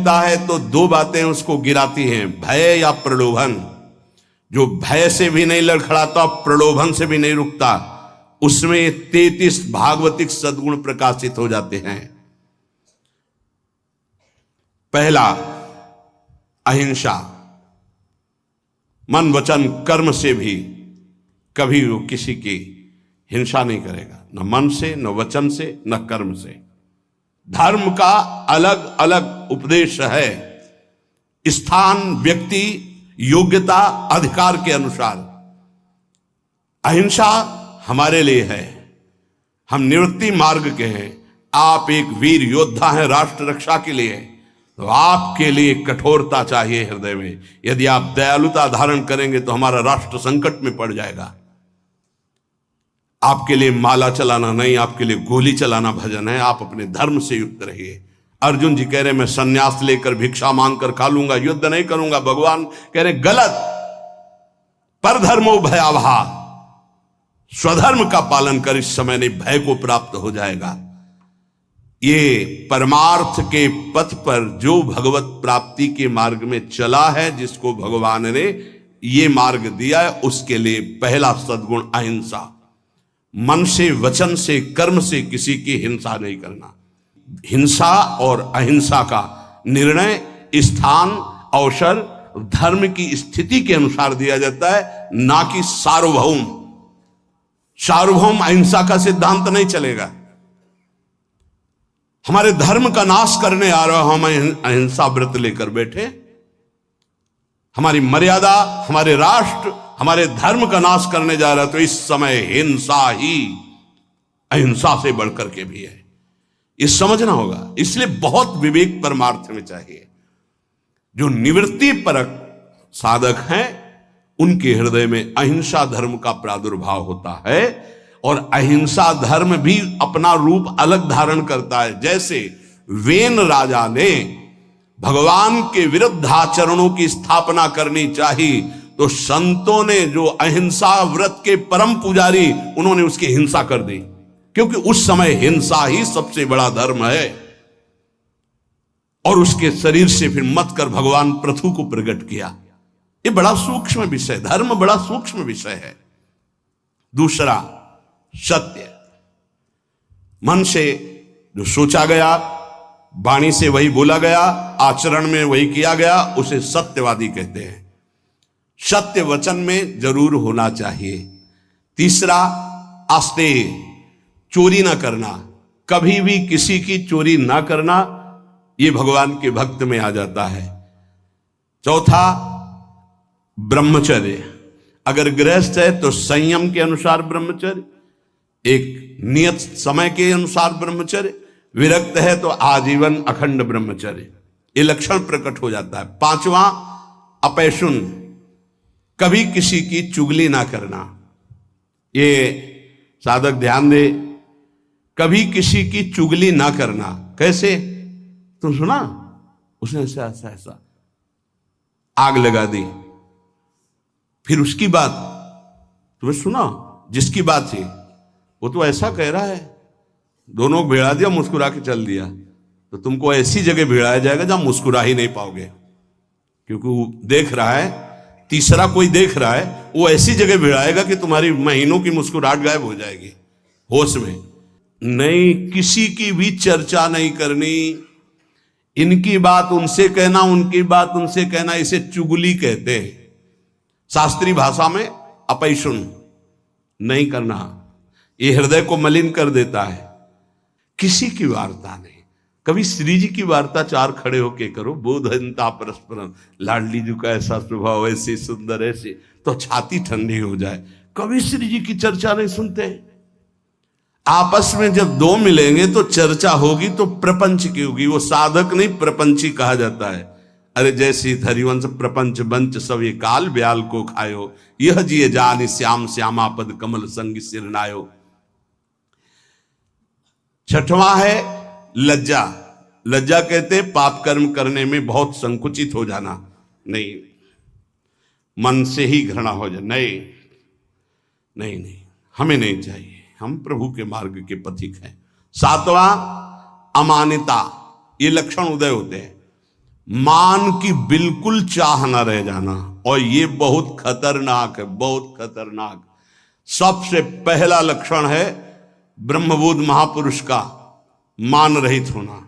बनता है तो दो बातें उसको गिराती हैं, भय या प्रलोभन। जो भय से भी नहीं लड़खड़ाता, प्रलोभन से भी नहीं रुकता, उसमें 33 भागवतिक सद्गुण प्रकाशित हो जाते हैं। पहला, अहिंसा। मन वचन कर्म से भी कभी वो किसी की हिंसा नहीं करेगा, न मन से, न वचन से, न कर्म से। धर्म का अलग अलग उपदेश है, स्थान, व्यक्ति, योग्यता, अधिकार के अनुसार। अहिंसा हमारे लिए है, हम निवृत्ति मार्ग के हैं। आप एक वीर योद्धा हैं राष्ट्र रक्षा के लिए, तो आपके लिए कठोरता चाहिए हृदय में। यदि आप दयालुता धारण करेंगे तो हमारा राष्ट्र संकट में पड़ जाएगा। आपके लिए माला चलाना नहीं, आपके लिए गोली चलाना भजन है। आप अपने धर्म से युक्त रहिए। अर्जुन जी कह रहे मैं सन्यास लेकर भिक्षा मांगकर खा लूंगा, युद्ध नहीं करूंगा। भगवान कह रहे गलत, पर धर्मो भयावहा, स्वधर्म का पालन कर, इस समय नहीं भय को प्राप्त हो जाएगा। ये परमार्थ के पथ पर जो भगवत प्राप्ति के मार्ग में चला है, जिसको भगवान ने ये मार्ग दिया है, उसके लिए पहला सद्गुण अहिंसा। मन से, वचन से, कर्म से किसी की हिंसा नहीं करना। हिंसा और अहिंसा का निर्णय स्थान, अवसर, धर्म की स्थिति के अनुसार दिया जाता है, ना कि सार्वभौम। सार्वभौम अहिंसा का सिद्धांत नहीं चलेगा। हमारे धर्म का नाश करने आ रहा, हम अहिंसा व्रत लेकर बैठे, हमारी मर्यादा, हमारे राष्ट्र, हमारे धर्म का नाश करने जा रहा है, तो इस समय हिंसा ही अहिंसा से बढ़कर के भी है। ये समझना होगा। इसलिए बहुत विवेक परमार्थ में चाहिए। जो निवृत्ति परक साधक हैं, उनके हृदय में अहिंसा धर्म का प्रादुर्भाव होता है, और अहिंसा धर्म भी अपना रूप अलग धारण करता है। जैसे वेन राजा ने भगवान के विरुद्ध आचरणों की स्थापना करनी चाहिए, तो संतों ने जो अहिंसा व्रत के परम पुजारी, उन्होंने उसकी हिंसा कर दी, क्योंकि उस समय हिंसा ही सबसे बड़ा धर्म है। और उसके शरीर से फिर मत कर भगवान पृथु को प्रकट किया। ये बड़ा सूक्ष्म विषय, धर्म बड़ा सूक्ष्म विषय है। दूसरा, सत्य। मन से जो सोचा गया, वाणी से वही बोला गया, आचरण में वही किया गया, उसे सत्यवादी कहते हैं। सत्य वचन में जरूर होना चाहिए। तीसरा, आस्तेय, चोरी ना करना, कभी भी किसी की चोरी ना करना, ये भगवान के भक्त में आ जाता है। चौथा, ब्रह्मचर्य। अगर गृहस्थ है तो संयम के अनुसार ब्रह्मचर्य, एक नियत समय के अनुसार ब्रह्मचर्य। विरक्त है तो आजीवन अखंड ब्रह्मचर्य, ये लक्षण प्रकट हो जाता है। पांचवा, अपैशुन, कभी किसी की चुगली ना करना। ये साधक ध्यान दे, कभी किसी की चुगली ना करना। कैसे? तुम सुना उसने ऐसा ऐसा ऐसा आग लगा दी, फिर उसकी बात तुम्हें सुना, जिसकी बात थी वो तो ऐसा कह रहा है, दोनों को भिड़ा दिया, मुस्कुरा के चल दिया, तो तुमको ऐसी जगह भिड़ाया जाएगा जहां मुस्कुरा ही नहीं पाओगे, क्योंकि वो देख रहा है, तीसरा कोई देख रहा है, वो ऐसी जगह भिड़ाएगा कि तुम्हारी महीनों की मुस्कुराहट गायब हो जाएगी। होश में नहीं, किसी की भी चर्चा नहीं करनी। इनकी बात उनसे कहना, उनकी बात उनसे कहना, इसे चुगली कहते हैं। शास्त्रीय भाषा में अपैशुन नहीं करना, ये हृदय को मलिन कर देता है। किसी की वार्ता नहीं। कभी श्री जी की वार्ता चार खड़े होके करो, बोधनता परस्परम, लाडली जी का ऐसा स्वभाव, ऐसे सुंदर, ऐसे, तो छाती ठंडी हो जाए। कभी श्री जी की चर्चा नहीं सुनते। आपस में जब दो मिलेंगे तो चर्चा होगी, तो प्रपंच की होगी। वो साधक नहीं, प्रपंची कहा जाता है। अरे जैसी हरिवंश प्रपंच बंच सब ये काल ब्याल को खायो, यह जिये जान श्याम श्यामा पद कमल संग सिरनायो। छठवां है लज्जा। लज्जा कहते पाप कर्म करने में बहुत संकुचित हो जाना, नहीं, मन से ही घृणा हो जाए, नहीं नहीं नहीं, हमें नहीं चाहिए, हम प्रभु के मार्ग के पथिक हैं। सातवां, अमानिता। ये लक्षण उदय होते हैं। मान की बिल्कुल चाह न रह जाना, और ये बहुत खतरनाक है, बहुत खतरनाक। सबसे पहला लक्षण है ब्रह्मबोध महापुरुष का मान रहित होना।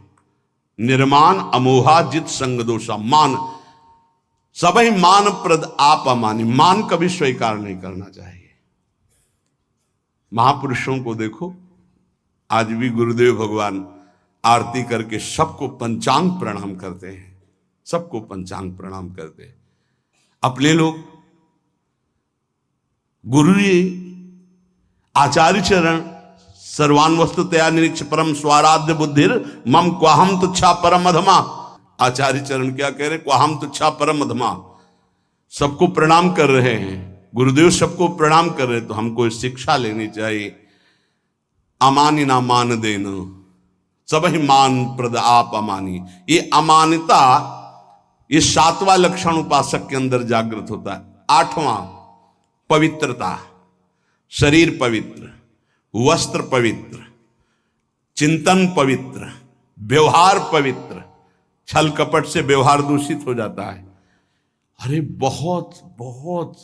निर्मान अमोहा जित संग दोषा। मान सबही मान प्रद आप अमानी, मान कभी स्वीकार नहीं करना चाहिए। महापुरुषों को देखो, आज भी गुरुदेव भगवान आरती करके सबको पंचांग प्रणाम करते हैं, सबको पंचांग प्रणाम करते हैं। अपने लोग गुरु जी आचार्य चरण सर्वान वस्तु तया निरीक्ष परम स्वाराध्य बुद्धिर मम क्वाहम तुच्छा परम अधमा। आचार्य चरण क्या कह रहे? क्वाहम तुच्छा परम अधमा। सबको प्रणाम कर रहे हैं, गुरुदेव सबको प्रणाम कर रहे हैं, तो हमको शिक्षा लेनी चाहिए। अमानी ना मान देना, सब ही मान प्रद आप अमानी। ये अमानता, ये 7वां लक्षण उपासक के अंदर जागृत होता है। 8वां पवित्रता, शरीर पवित्र, वस्त्र पवित्र, चिंतन पवित्र, व्यवहार पवित्र। छल कपट से व्यवहार दूषित हो जाता है। अरे बहुत बहुत,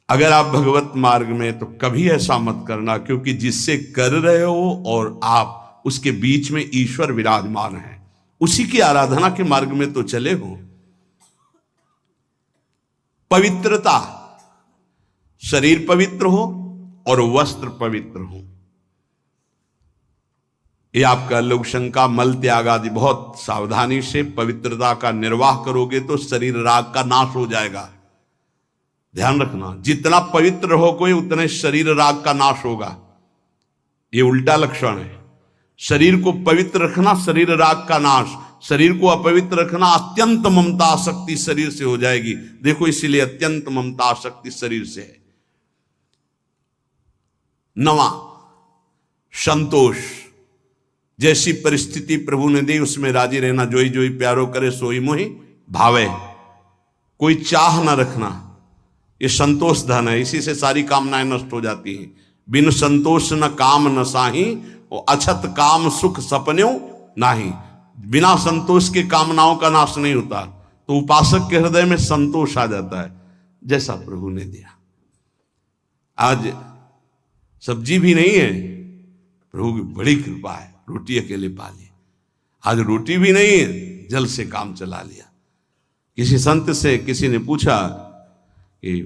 अगर आप भगवत मार्ग में, तो कभी ऐसा मत करना, क्योंकि जिससे कर रहे हो और आप उसके बीच में ईश्वर विराजमान है, उसी की आराधना के मार्ग में तो चले हो। पवित्रता, शरीर पवित्र हो और वस्त्र पवित्र हो। ये आपका लोक शंका, मल त्याग आदि बहुत सावधानी से पवित्रता का निर्वाह करोगे तो शरीर राग का नाश हो जाएगा। ध्यान रखना, जितना पवित्र हो कोई, उतने शरीर राग का नाश होगा। ये उल्टा लक्षण है। शरीर को पवित्र रखना, शरीर राग का नाश। शरीर को अपवित्र रखना, अत्यंत ममता आसक्ति शरीर से हो जाएगी। देखो, इसीलिए अत्यंत ममता आसक्ति शरीर से है। 9वां संतोष। जैसी परिस्थिति प्रभु ने दी उसमें राजी रहना। जोई जोई प्यारो करे सोई मोहि भावे। कोई चाह ना रखना, ये संतोष धन है। इसी से सारी कामनाएं नष्ट हो जाती हैं। बिन संतोष न काम न साही, और अछत काम सुख सपन्यों नाही। बिना संतोष के कामनाओं का नाश नहीं होता। तो उपासक के हृदय में संतोष आ जाता है, जैसा प्रभु ने दिया। आज सब्जी भी नहीं है, प्रभु की बड़ी कृपा है, रोटी अकेले पा ली। आज रोटी भी नहीं है, जल से काम चला लिया। किसी संत से किसी ने पूछा कि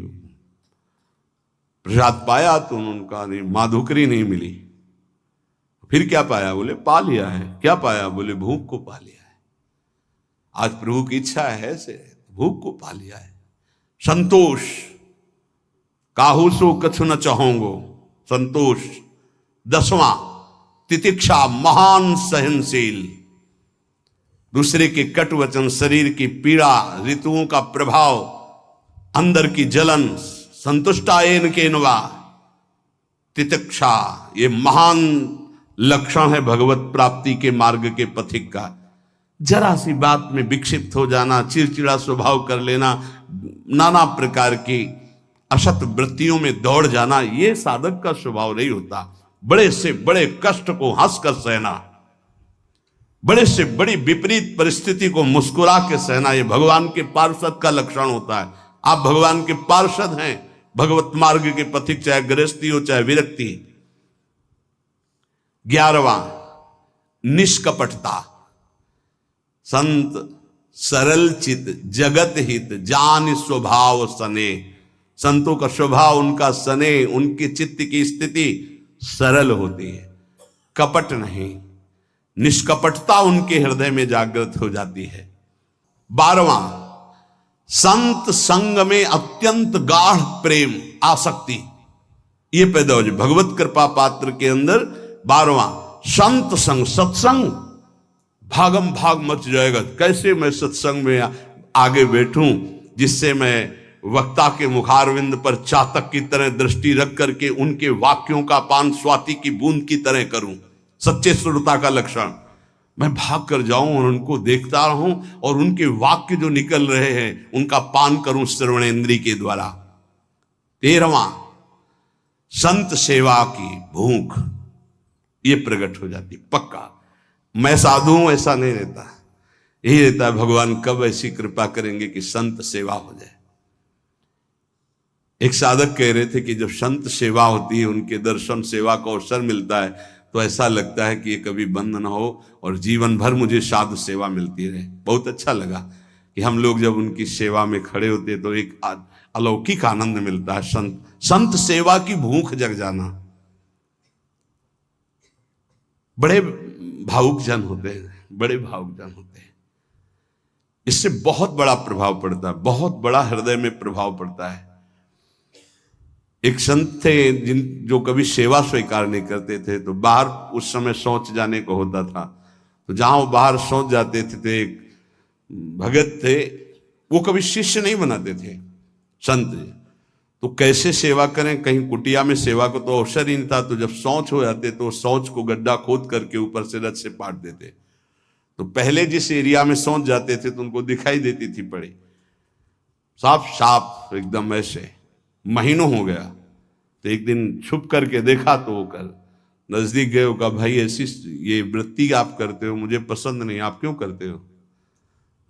प्रसाद पाया, तो उन्होंने कहा नहीं, माधुकरी नहीं मिली। फिर क्या पाया? बोले पा लिया है। क्या पाया? बोले भूख को पा लिया है। आज प्रभु की इच्छा है से भूख को पा लिया है। संतोष, काहू सो कछु न चाहोगो, संतोष। 10वां तितिक्षा, महान सहनशील। दूसरे के कटु वचन, शरीर की पीड़ा, ऋतुओं का प्रभाव, अंदर की जलन, संतुष्टायन के नवा। तितिक्षा, ये महान लक्षण है भगवत प्राप्ति के मार्ग के पथिक का। जरा सी बात में विक्षिप्त हो जाना, चिड़चिड़ा स्वभाव कर लेना, नाना प्रकार की असत वृत्तियों में दौड़ जाना, ये साधक का स्वभाव नहीं होता। बड़े से बड़े कष्ट को हंसकर सहना, बड़े से बड़ी विपरीत परिस्थिति को मुस्कुरा के सहना, ये भगवान के पार्षद का लक्षण होता है। आप भगवान के पार्षद हैं, भगवत मार्ग के पथिक, चाहे गृहस्थी हो चाहे विरक्ति। 11वां निष्कपटता। संत सरल चित जगत हित जान स्वभाव सने। संतों का स्वभाव, उनका सने, उनके चित्त की स्थिति सरल होती है, कपट नहीं। निष्कपटता उनके हृदय में जागृत हो जाती है। 12वां संत संग में अत्यंत गाढ़ प्रेम आसक्ति, ये पैदा हो जाए भगवत कृपा पात्र के अंदर। 12वां संत संग, सत्संग, भागम भाग मच जाएगा। कैसे मैं सत्संग में आगे बैठूं जिससे मैं वक्ता के मुखारविंद पर चातक की तरह दृष्टि रख करके उनके वाक्यों का पान स्वाति की बूंद की तरह करूं। सच्चे श्रोता का लक्षण, मैं भाग कर जाऊं और उनको देखता रहूं और उनके वाक्य जो निकल रहे हैं उनका पान करूं श्रवणेन्द्रिय के द्वारा। 13वां संत सेवा की भूख, ये प्रकट हो जाती। पक्का मैं साधु हूं ऐसा नहीं रहता, यही रहता है, भगवान कब ऐसी कृपा करेंगे कि संत सेवा हो जाए। एक साधक कह रहे थे कि जब संत सेवा होती है, उनके दर्शन सेवा का अवसर मिलता है, तो ऐसा लगता है कि ये कभी बंद ना हो और जीवन भर मुझे साधु सेवा मिलती रहे। बहुत अच्छा लगा कि हम लोग जब उनकी सेवा में खड़े होते तो एक अलौकिक आनंद मिलता है। संत सेवा की भूख जग जाना। बड़े भावुक जन होते हैं, बड़े भावुक जन होते हैं। इससे बहुत बड़ा प्रभाव पड़ता है, बहुत बड़ा हृदय में प्रभाव पड़ता है। एक संत थे जो कभी सेवा स्वीकार नहीं करते थे, तो बाहर उस समय शौच जाने को होता था, तो जहां वो बाहर शौच जाते थे, तो एक भगत थे, वो कभी शिष्य नहीं बनाते थे संत। तो कैसे सेवा करें, कहीं कुटिया में सेवा को तो अवसर ही नहीं था, तो जब शौच हो जाते तो शौच को गड्ढा खोद करके ऊपर से रथ से पाट देते। तो पहले जिस एरिया में शौच जाते थे तो उनको दिखाई देती थी पड़ी, साफ साफ एकदम ऐसे, महीनों हो गया। तो एक दिन छुप करके देखा तो वो कर नजदीक गए, कहा भाई ऐसी ये वृत्ति आप करते हो मुझे पसंद नहीं, आप क्यों करते हो?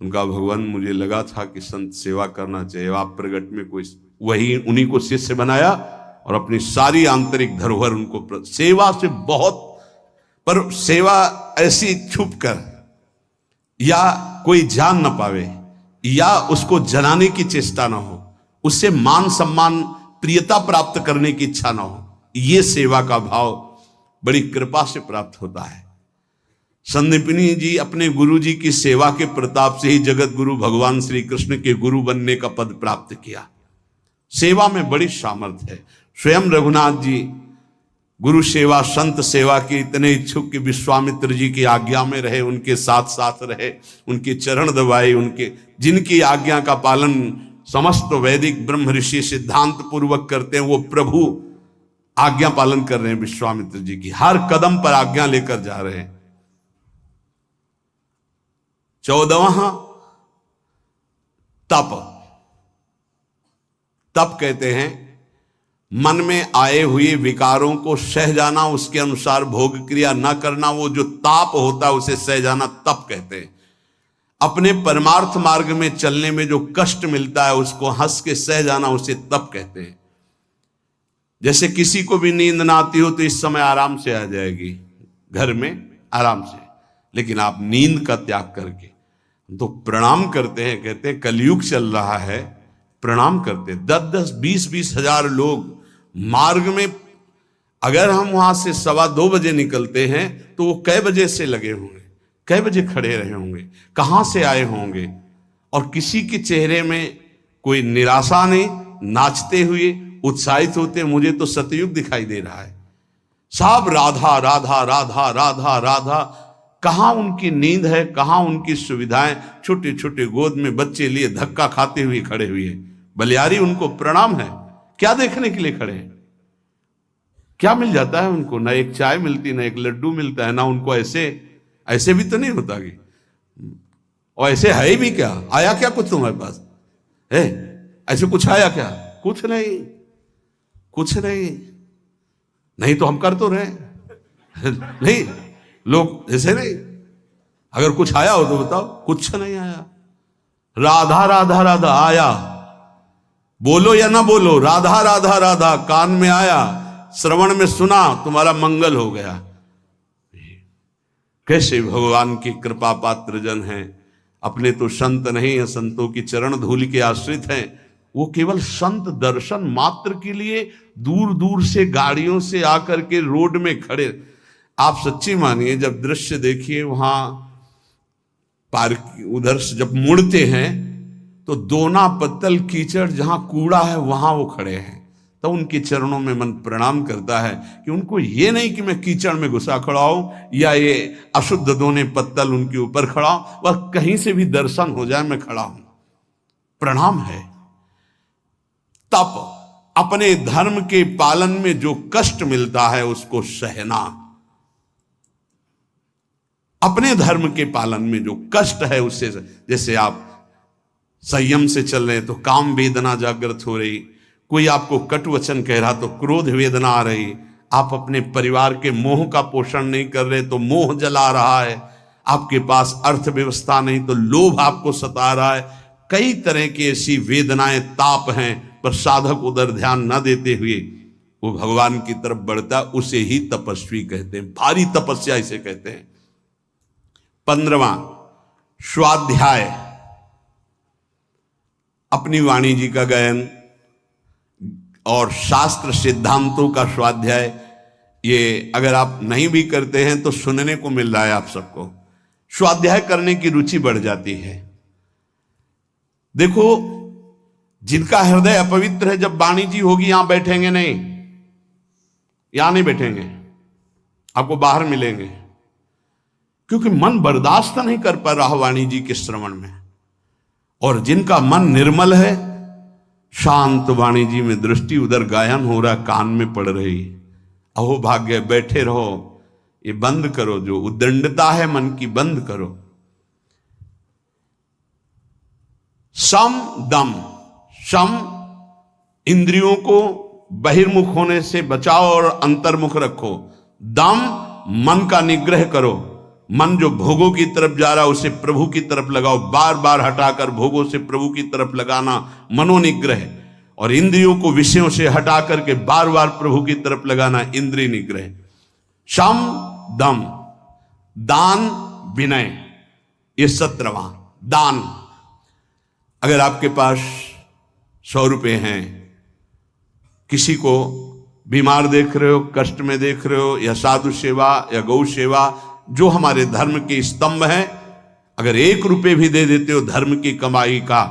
उनका भगवान मुझे लगा था कि संत सेवा करना चाहिए, आप प्रगट में कोई वही उन्हीं को शिष्य बनाया और अपनी सारी आंतरिक धरोहर उनको सेवा से बहुत, पर सेवा ऐसी छुप कर या कोई जान ना पावे या उसको जलाने की चेष्टा ना हो, उससे मान सम्मान प्रियता प्राप्त करने की इच्छा ना हो, ये सेवा का भाव बड़ी कृपा से प्राप्त होता है। संदीपनी जी अपने गुरु जी की सेवा के प्रताप से ही जगत गुरु भगवान श्री कृष्ण के गुरु बनने का पद प्राप्त किया। सेवा में बड़ी सामर्थ्य है। स्वयं रघुनाथ जी गुरु सेवा संत सेवा के इतने इच्छुक कि विश्वामित्र जी की आज्ञा में रहे, उनके साथ साथ रहे, उनके चरण दबाए, उनके जिनकी आज्ञा का पालन समस्त वैदिक ब्रह्म ऋषि सिद्धांत पूर्वक करते हैं, वो प्रभु आज्ञा पालन कर रहे हैं। विश्वामित्र जी की हर कदम पर आज्ञा लेकर जा रहे हैं। 14वां तप कहते हैं मन में आए हुए विकारों को सह जाना, उसके अनुसार भोग क्रिया न करना, वो जो ताप होता है उसे सह जाना तप कहते हैं। अपने परमार्थ मार्ग में चलने में जो कष्ट मिलता है उसको हंस के सह जाना, उसे तप कहते हैं। जैसे किसी को भी नींद ना आती हो तो इस समय आराम से आ जाएगी घर में आराम से, लेकिन आप नींद का त्याग करके तो प्रणाम करते हैं। कहते हैं कलयुग चल रहा है, प्रणाम करते 10-10 20-20 हजार लोग मार्ग में, अगर हम वहां से 2:15 बजे निकलते हैं तो वो कै बजे से लगे होंगे, कै बजे खड़े रहे होंगे, कहां से आए होंगे, और किसी के चेहरे में कोई निराशा नहीं, नाचते हुए उत्साहित होते। मुझे तो सतयुग दिखाई दे रहा है, सब राधा राधा राधा राधा राधा। कहां उनकी नींद है, कहां उनकी सुविधाएं? छोटे छोटे गोद में बच्चे लिए धक्का खाते हुए खड़े हुए, बलियारी उनको प्रणाम है। क्या देखने के लिए खड़े हैं? क्या मिल जाता है उनको? ना एक चाय मिलती, ना एक लड्डू मिलता है, ना उनको ऐसे भी तो नहीं होता कि, और ऐसे है भी क्या? आया क्या कुछ तुम्हारे पास है? ऐसे कुछ आया क्या? कुछ नहीं, कुछ नहीं। नहीं तो हम कर तो रहे नहीं, लोग ऐसे नहीं। अगर कुछ आया हो तो बताओ, कुछ नहीं आया। राधा राधा राधा आया, बोलो या ना बोलो, राधा राधा राधा कान में आया, श्रवण में सुना, तुम्हारा मंगल हो गया। कैसे भगवान की कृपा पात्र जन हैं। अपने तो संत नहीं है, संतों की चरण धूलि के आश्रित हैं। वो केवल संत दर्शन मात्र के लिए दूर दूर से गाड़ियों से आकर के रोड में खड़े। आप सच्ची मानिए, जब दृश्य देखिए वहां पार्क उधर से जब मुड़ते हैं तो दोना पत्तल कीचड़, जहां कूड़ा है वहां वो खड़े हैं। तो उनके चरणों में मन प्रणाम करता है कि उनको ये नहीं कि मैं कीचड़ में घुसा खड़ा हूं या ये अशुद्ध दोने पत्तल उनके ऊपर खड़ा हूं, वह कहीं से भी दर्शन हो जाए मैं खड़ा हूं। प्रणाम है। तप अपने धर्म के पालन में जो कष्ट मिलता है उसको सहना। अपने धर्म के पालन में जो कष्ट है उससे, जैसे आप संयम से चल रहे तो काम वेदना जागृत हो रही, कोई आपको कटु वचन कह रहा तो क्रोध वेदना आ रही, आप अपने परिवार के मोह का पोषण नहीं कर रहे तो मोह जला रहा है, आपके पास अर्थव्यवस्था नहीं तो लोभ आपको सता रहा है, कई तरह की ऐसी वेदनाएं ताप हैं, पर साधक उधर ध्यान न देते हुए वो भगवान की तरफ बढ़ता, उसे ही तपस्वी कहते हैं, भारी तपस्या इसे कहते हैं। 15वां स्वाध्याय, अपनी वाणी जी का गायन और शास्त्र सिद्धांतों का स्वाध्याय। ये अगर आप नहीं भी करते हैं तो सुनने को मिल रहा है आप सबको, स्वाध्याय करने की रुचि बढ़ जाती है। देखो, जिनका हृदय अपवित्र है, जब वाणी जी होगी यहां बैठेंगे नहीं, यहां नहीं बैठेंगे, आपको बाहर मिलेंगे, क्योंकि मन बर्दाश्त नहीं कर पा रहा वाणी जी के श्रवण में। और जिनका मन निर्मल है, शांत वाणी जी में दृष्टि, उधर गायन हो रहा, कान में पड़ रही, अहो भाग्य, बैठे रहो, ये बंद करो, जो उद्दंडता है मन की बंद करो। सम दम, सम इंद्रियों को बहिर्मुख होने से बचाओ और अंतर्मुख रखो। दम मन का निग्रह करो, मन जो भोगों की तरफ जा रहा है उसे प्रभु की तरफ लगाओ, बार बार हटाकर भोगों से प्रभु की तरफ लगाना मनोनिग्रह, और इंद्रियों को विषयों से हटा करके बार बार प्रभु की तरफ लगाना इंद्रिय निग्रह। शम दम, दान विनय, ये 17वां दान। अगर आपके पास 100 रुपए हैं, किसी को बीमार देख रहे हो, कष्ट में देख रहे हो, या साधु सेवा या गौ सेवा जो हमारे धर्म के स्तंभ हैं, अगर 1 रुपए भी दे देते हो धर्म की कमाई का,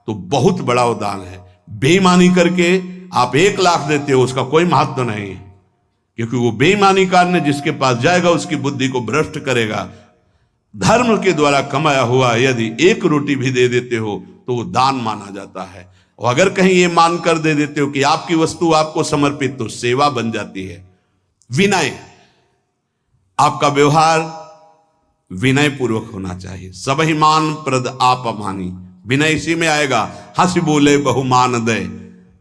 तो बहुत बड़ा वो दान है। बेईमानी करके आप 1 लाख देते हो, उसका कोई महत्व नहीं, क्योंकि वो बेईमानी करने जिसके पास जाएगा उसकी बुद्धि को भ्रष्ट करेगा। धर्म के द्वारा कमाया हुआ यदि 1 रोटी भी दे देते हो तो वो दान माना जाता है। और अगर कहीं ये मानकर दे देते हो कि आपकी वस्तु आपको समर्पित, तो सेवा बन जाती है। विनय, आपका व्यवहार विनय पूर्वक होना चाहिए। सबहि मान प्रद आप अमानी, विनय इसी में आएगा। हंस बोले बहुमान दे,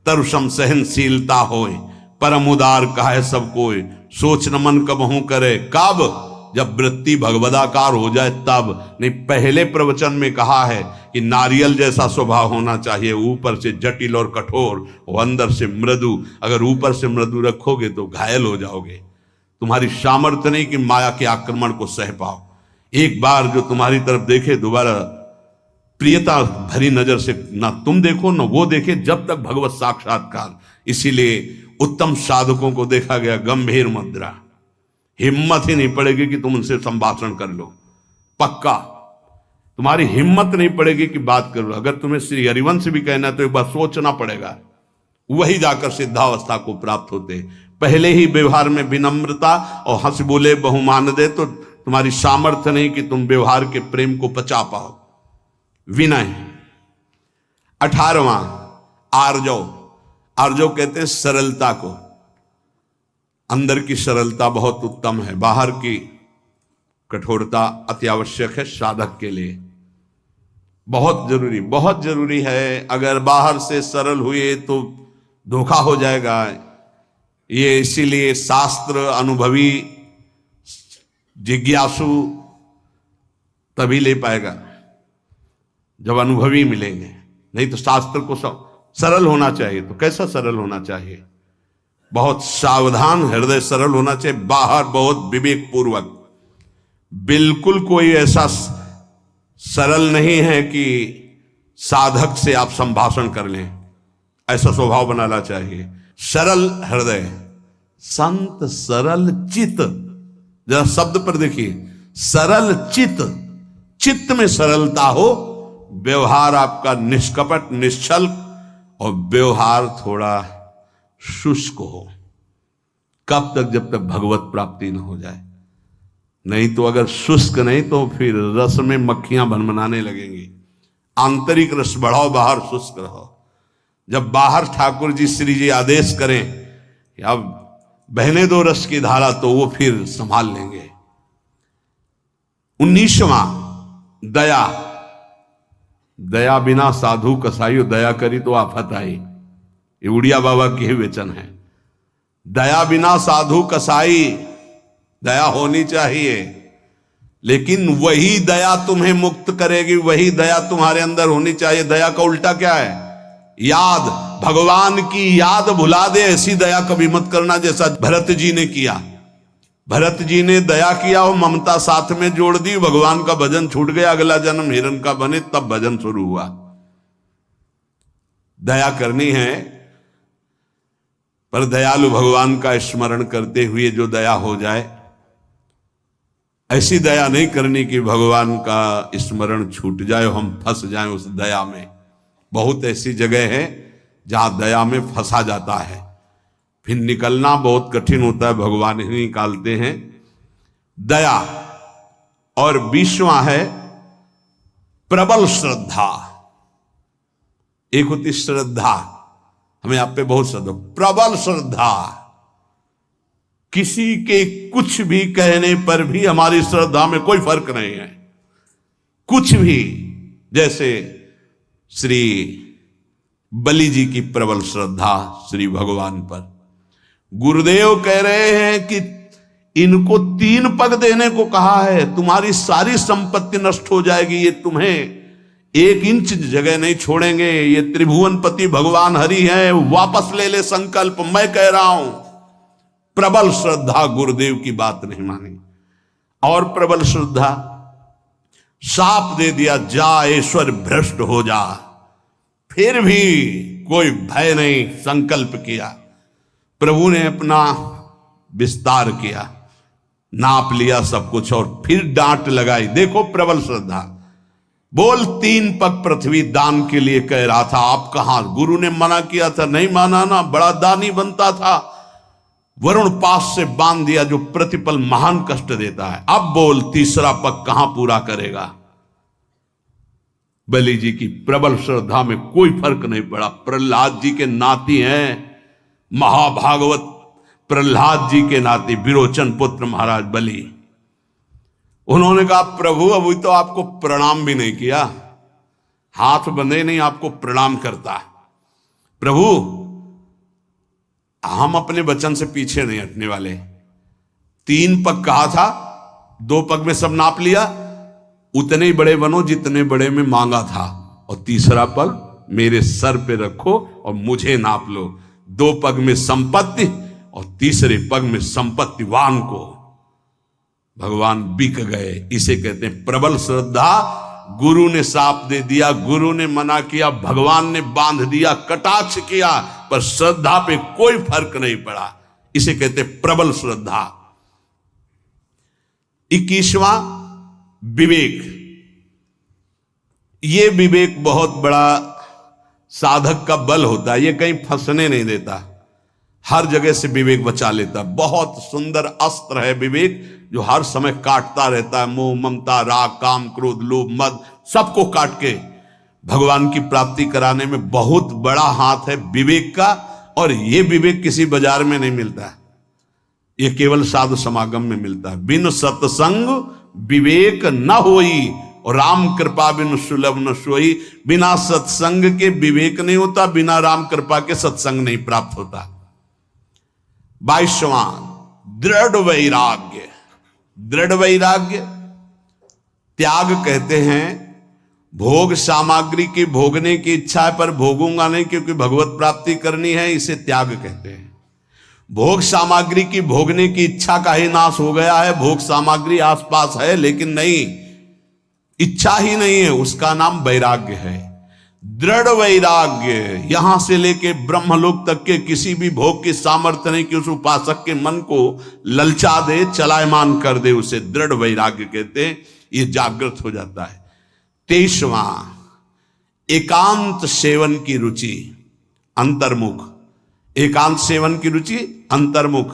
तरु सम सहनशीलता होए, परम उदार कहे सब कोई, सोच न मन कबहू करे, कब जब वृत्ति भगवदाकार हो जाए तब। नहीं, पहले प्रवचन में कहा है कि नारियल जैसा स्वभाव होना चाहिए, ऊपर से जटिल और कठोर और अंदर से मृदु। अगर ऊपर से मृदु रखोगे तो घायल हो जाओगे, तुम्हारी सामर्थ्य नहीं कि माया के आक्रमण को सह पाओ। एक बार जो तुम्हारी तरफ देखे, दोबारा प्रियता भरी नजर से ना तुम देखो ना वो देखे, जब तक भगवत साक्षात्कार। इसीलिए उत्तम साधकों को देखा गया गंभीर मुद्रा, हिम्मत ही नहीं पड़ेगी कि तुम उनसे संभाषण कर लो, पक्का तुम्हारी हिम्मत नहीं पड़ेगी कि बात कर लो। अगर तुम्हें श्री हरिवंश भी कहना है तो एक बार सोचना पड़ेगा, वही जाकर सिद्धावस्था को प्राप्त होते। पहले ही व्यवहार में विनम्रता और हंस बोले बहुमान दे, तो तुम्हारी सामर्थ्य नहीं कि तुम व्यवहार के प्रेम को पचा पाओ। विनय। 18वां आर्जव, आर्जव कहते हैं सरलता को। अंदर की सरलता बहुत उत्तम है, बाहर की कठोरता अति आवश्यक है साधक के लिए, बहुत जरूरी है। अगर बाहर से सरल हुए तो धोखा हो जाएगा। ये इसीलिए शास्त्र अनुभवी जिज्ञासु तभी ले पाएगा जब अनुभवी मिलेंगे, नहीं तो शास्त्र को सरल होना चाहिए। तो कैसा सरल होना चाहिए? बहुत सावधान हृदय सरल होना चाहिए, बाहर बहुत विवेक पूर्वक। बिल्कुल कोई ऐसा सरल नहीं है कि साधक से आप संभाषण कर लें, ऐसा स्वभाव बनाना चाहिए। सरल हृदय, संत सरल चित, जरा शब्द पर देखिए, सरल चित, चित्त में सरलता हो, व्यवहार आपका निष्कपट निश्चल, और व्यवहार थोड़ा शुष्क हो। कब तक? जब तक भगवत प्राप्ति न हो जाए। नहीं तो अगर शुष्क नहीं तो फिर रस में मक्खियां भनभनाने लगेंगी। आंतरिक रस बढ़ाओ, बाहर शुष्क रहो। जब बाहर ठाकुर जी श्री जी आदेश करें कि अब बहने दो रस की धारा, तो वो फिर संभाल लेंगे। 19वां दया, दया बिना साधु कसाई, दया करी तो आफत आई, ये उड़िया बाबा के ही वचन है। दया बिना साधु कसाई, दया होनी चाहिए, लेकिन वही दया तुम्हें मुक्त करेगी, वही दया तुम्हारे अंदर होनी चाहिए। दया का उल्टा क्या है? याद। भगवान की याद भुला दे, ऐसी दया कभी मत करना जैसा भरत जी ने किया। भरत जी ने दया किया और ममता साथ में जोड़ दी, भगवान का भजन छूट गया। अगला जन्म हिरण का बने, तब भजन शुरू हुआ। दया करनी है, पर दयालु भगवान का स्मरण करते हुए जो दया हो जाए, ऐसी दया नहीं करनी कि भगवान का स्मरण छूट जाए, हम फंस जाएं उस दया में। बहुत ऐसी जगह है जहां दया में फंसा जाता है, फिर निकलना बहुत कठिन होता है, भगवान ही निकालते हैं। दया। और 20वां है प्रबल श्रद्धा। एक होती श्रद्धा, हमें आप पे बहुत श्रद्धा, प्रबल श्रद्धा। किसी के कुछ भी कहने पर भी हमारी श्रद्धा में कोई फर्क नहीं है, कुछ भी। जैसे श्री बलि जी की प्रबल श्रद्धा श्री भगवान पर। गुरुदेव कह रहे हैं कि इनको 3 पग देने को कहा है, तुम्हारी सारी संपत्ति नष्ट हो जाएगी, ये तुम्हें 1 इंच जगह नहीं छोड़ेंगे। ये त्रिभुवनपति भगवान हरि हैं, वापस ले ले संकल्प, मैं कह रहा हूं। प्रबल श्रद्धा, गुरुदेव की बात नहीं मानी। और प्रबल श्रद्धा, शाप दे दिया, जा ईश्वर भ्रष्ट हो जा, फिर भी कोई भय नहीं, संकल्प किया। प्रभु ने अपना विस्तार किया, नाप लिया सब कुछ और फिर डांट लगाई। देखो प्रबल श्रद्धा। बोल 3 पग पृथ्वी दान के लिए कह रहा था, आप कहां? गुरु ने मना किया था, नहीं माना ना, बड़ा दानी बनता था। वरुण पास से बांध दिया जो प्रतिपल महान कष्ट देता है। अब बोल 3रा पग कहां पूरा करेगा? बलि जी की प्रबल श्रद्धा में कोई फर्क नहीं पड़ा। प्रहलाद जी के नाती हैं, महाभागवत प्रहलाद जी के नाती, विरोचन पुत्र महाराज बलि। उन्होंने कहा प्रभु अभी तो आपको प्रणाम भी नहीं किया, हाथ बंधे नहीं, आपको प्रणाम करता। प्रभु हम अपने वचन से पीछे नहीं हटने वाले। 3 पग कहा था, 2 पग में सब नाप लिया, उतने ही बड़े बनो जितने बड़े में मांगा था, और 3रा पग मेरे सर पे रखो और मुझे नाप लो। 2 पग में संपत्ति और 3रे पग में संपत्तिवान को भगवान बिक गए। इसे कहते हैं प्रबल श्रद्धा। गुरु ने साप दे दिया, गुरु ने मना किया, भगवान ने बांध दिया, कटाक्ष किया, पर श्रद्धा पे कोई फर्क नहीं पड़ा। इसे कहते हैं प्रबल श्रद्धा। 21वां विवेक। ये विवेक बहुत बड़ा साधक का बल होता है, ये कहीं फंसने नहीं देता, हर जगह से विवेक बचा लेता। बहुत सुंदर अस्त्र है विवेक, जो हर समय काटता रहता है। मोह, ममता, राग, काम, क्रोध, लोभ, मद, सबको काट के भगवान की प्राप्ति कराने में बहुत बड़ा हाथ है विवेक का। और ये विवेक किसी बाजार में नहीं मिलता, ये केवल साधु समागम में मिलता है। बिन सत्संग विवेक न होई, और राम कृपा बिन सुलभ न सोई। बिना सत्संग के विवेक नहीं होता, बिना राम कृपा के सत्संग नहीं प्राप्त होता। 22वां दृढ़ वैराग्य। दृढ़ वैराग्य त्याग कहते हैं। भोग सामग्री की भोगने की इच्छा है, पर भोगूंगा नहीं क्योंकि भगवत प्राप्ति करनी है, इसे त्याग कहते हैं। भोग सामग्री की भोगने की इच्छा का ही नाश हो गया है। भोग सामग्री आसपास है लेकिन नहीं, इच्छा ही नहीं है, उसका नाम वैराग्य है। दृढ़ वैराग्य, यहां से लेके ब्रह्मलोक तक के किसी भी भोग की सामर्थ्य नहीं कि उस उपासक के मन को ललचा दे, चलायमान कर दे, उसे दृढ़ वैराग्य कहते हैं। ये जागृत हो जाता है। 23वां एकांत सेवन की रुचि, अंतर्मुख। एकांत सेवन की रुचि, अंतर्मुख।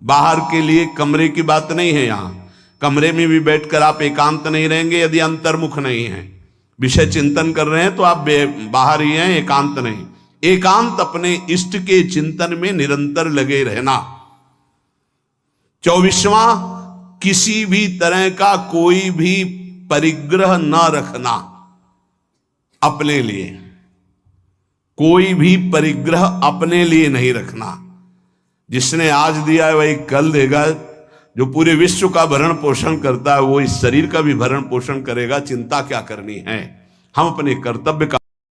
बाहर के लिए कमरे की बात नहीं है, यहां कमरे में भी बैठकर आप एकांत नहीं रहेंगे यदि अंतर्मुख नहीं है। विषय चिंतन कर रहे हैं तो आप बाहर ही हैं, एकांत नहीं। एकांत अपने इष्ट के चिंतन में निरंतर लगे रहना। 24वां किसी भी तरह का कोई भी परिग्रह न रखना अपने लिए, कोई भी परिग्रह अपने लिए नहीं रखना। जिसने आज दिया है वही कल देगा, जो पूरे विश्व का भरण पोषण करता है वो इस शरीर का भी भरण पोषण करेगा। चिंता क्या करनी है, हम अपने कर्तव्य का